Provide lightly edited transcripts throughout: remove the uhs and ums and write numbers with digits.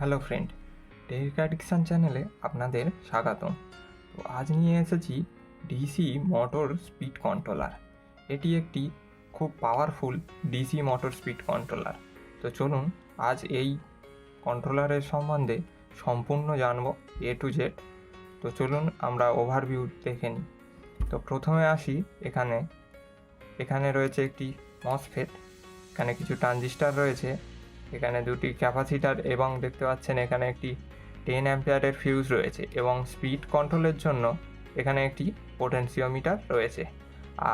Hello friend, take addiction চ্যানেলে আপনাদের স্বাগতম। তো আজ নিয়ে এসেছি ডিসি মোটর স্পিড কন্ট্রোলার। এটি একটি খুব powerful DC motor speed controller. তো চলুন আজ এই কন্ট্রোলারের সম্বন্ধে সম্পূর্ণ জানব এ টু জেড। তো চলুন আমরা ওভারভিউ দেখে নিই। তো প্রথমে আসি, এখানে রয়েছে একটি মসফেট, এখানে কিছু ট্রানজিস্টার রয়েছে, এখানে দুটি ক্যাপাসিটার এবং দেখতে পাচ্ছেন এখানে একটি 10 অ্যাম্পিয়ারের ফিউজ রয়েছে এবং স্পিড কন্ট্রোলের জন্য এখানে একটি পোটেনশিওমিটার রয়েছে।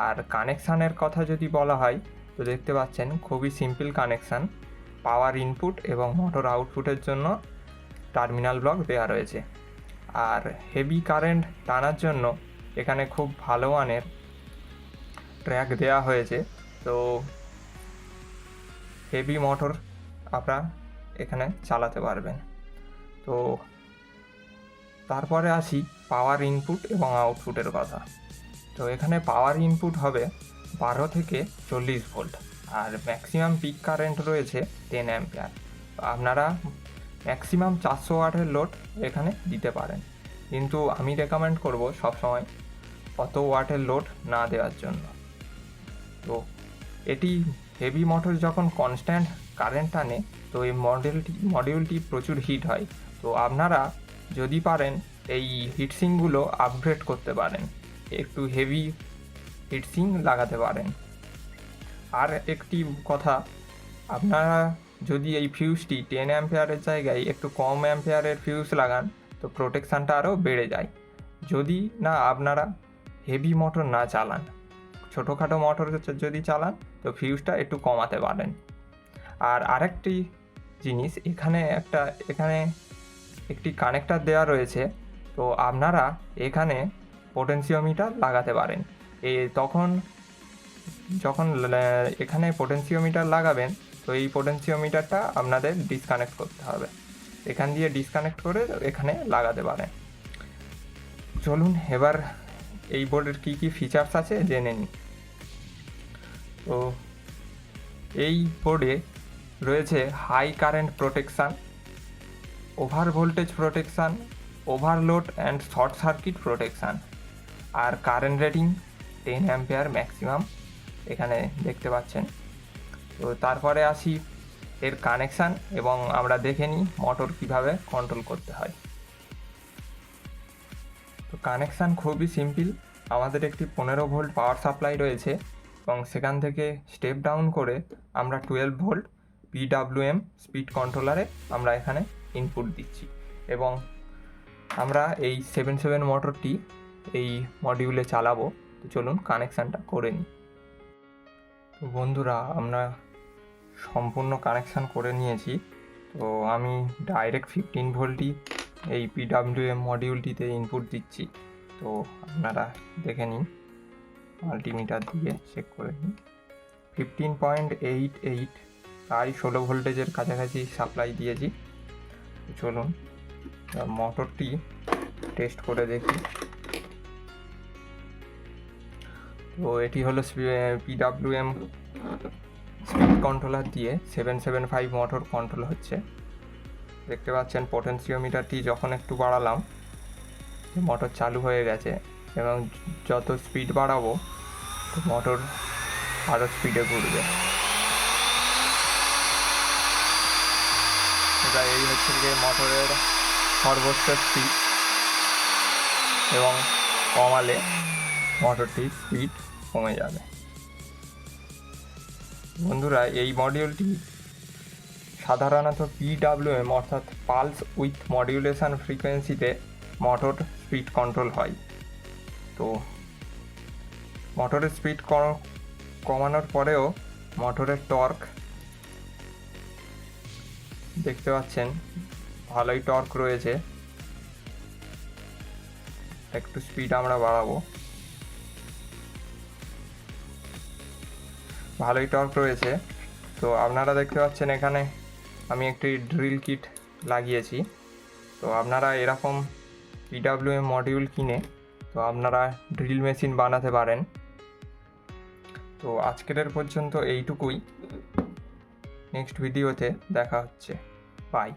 আর কানেকশানের কথা যদি বলা হয় তো দেখতে পাচ্ছেন খুবই সিম্পল কানেকশান। পাওয়ার ইনপুট এবং মোটর আউটপুটের জন্য টার্মিনাল ব্লক দেওয়া রয়েছে। আর হেভি কারেন্ট টানার জন্য এখানে খুব ভালো মানের ট্র্যাক দেওয়া হয়েছে। তো হেভি মোটর আপনারা এখানে চালাতে পারবেন। তো তারপরে আসি পাওয়ার ইনপুট এবং আউটপুটের কথা। তো এখানে পাওয়ার ইনপুট হবে 12 থেকে 40 ভোল্ট, আর ম্যাক্সিমাম পিক কারেন্ট রয়েছে 10 অ্যাম্পিয়ার। আপনারা ম্যাক্সিমাম 400 ওয়াটের লোড এখানে দিতে পারেন, কিন্তু আমি রেকমেন্ড করব সবসময় অত ওয়াটের লোড না দেওয়ার জন্য। তো এটি হেভি মোটর যখন কনস্ট্যান্ট কারেন্ট টানে তো এই মডিউলটি প্রচুর হিট হয়। তো আপনারা যদি পারেন এই হিটসিংগুলো আপগ্রেড করতে পারেন, একটু হেভি হিটসিং লাগাতে পারেন। আর একটি কথা, আপনারা যদি এই ফিউজটি 10 অ্যাম্পিয়ারের জায়গায় একটু কম অ্যাম্পিয়ারের ফিউজ লাগান তো প্রোটেকশানটা আরও বেড়ে যায়। যদি না আপনারা হেভি মোটর না চালান, ছোটোখাটো মোটর যদি চালান তো ফিউজটা একটু কমাতে পারেন। আর আরেকটি জিনিস, এখানে একটি কানেক্টর দেওয়া রয়েছে। তো আপনারা এখানে পোটেনশিওমিটার লাগাতে পারেন। যখন এখানে পোটেনশিওমিটার লাগাবেন তো এই পোটেনশিওমিটারটা আপনাদের ডিসকানেক্ট করতে হবে, এখান দিয়ে ডিসকানেক্ট করে এখানে লাগাতে পারেন। চলুন এবার এই বোর্ডের কী কী ফিচার্স আছে জেনে নিই। তো এই বোর্ডে রয়েছে high current protection, over voltage protection, overload and short circuit protection, আর কারেন্ট রেটিং 10 অ্যাম্পিয়ার ম্যাক্সিমাম এখানে দেখতে পাচ্ছেন। তো তারপরে আসি এর কানেকশান এবং আমরা দেখে নিই মোটর কীভাবে কন্ট্রোল করতে হয়। তো কানেকশান খুবই সিম্পল। আমাদের একটি 15 ভোল্ট পাওয়ার সাপ্লাই রয়েছে এবং সেখান থেকে স্টেপ ডাউন করে আমরা 12 ভোল্ট PWM স্পিড কন্ট্রোলারে আমরা এখানে ইনপুট দিচ্ছি এবং আমরা এই 77 মোটরটি এই মডিউলে চালাবো। তো চলুন কানেকশানটা করে নিই। তো বন্ধুরা, আমরা সম্পূর্ণ কানেকশান করে নিয়েছি। তো আমি ডাইরেক্ট 15 ভোল্টই এই PWM মডিউলটিতে ইনপুট দিচ্ছি। তো আপনারা দেখে নিন, মাল্টিমিটার দিয়ে চেক করে নিন। 15.88 প্রায় 16 ভোল্টেজের কাছাকাছি সাপ্লাই দিয়েছি। চলুন মোটরটি টেস্ট করে দেখি। তো এটি হলো PWM স্পিড কন্ট্রোলার দিয়ে 775 মোটর কন্ট্রোল হচ্ছে। দেখতে পাচ্ছেন পোটেনশিওমিটারটি যখন একটু বাড়ালাম মোটর চালু হয়ে গেছে এবং যত স্পিড বাড়াবো মোটর আরও স্পিডে ঘুরবে। এটা এই হচ্ছে যে মোটরের সর্বোচ্চ স্পিড, এবং কমালে মোটরটির স্পিড কমে যাবে। বন্ধুরা, এই মডিউলটি সাধারণত PWM অর্থাৎ পালস উইথ মডিউলেশন ফ্রিকোয়েন্সিতে মোটর স্পিড কন্ট্রোল হয়। তো মোটরের স্পিড কমানোর পরেও মোটরের টর্ক দেখতে পাচ্ছেন ভালোই টর্ক রয়েছে। একটু স্পিড আমরা বাড়াবো, ভালোই টর্ক রয়েছে। তো আপনারা দেখতে পাচ্ছেন এখানে আমি একটি ড্রিল কিট লাগিয়েছি। তো আপনারা এরকম PWM মডিউল কিনে তো আপনারা ড্রিল মেশিন বানাতে পারেন। তো আজকের পর্যন্ত এইটুকুই। নেক্সট ভিডিওতে দেখা হচ্ছে। বাই।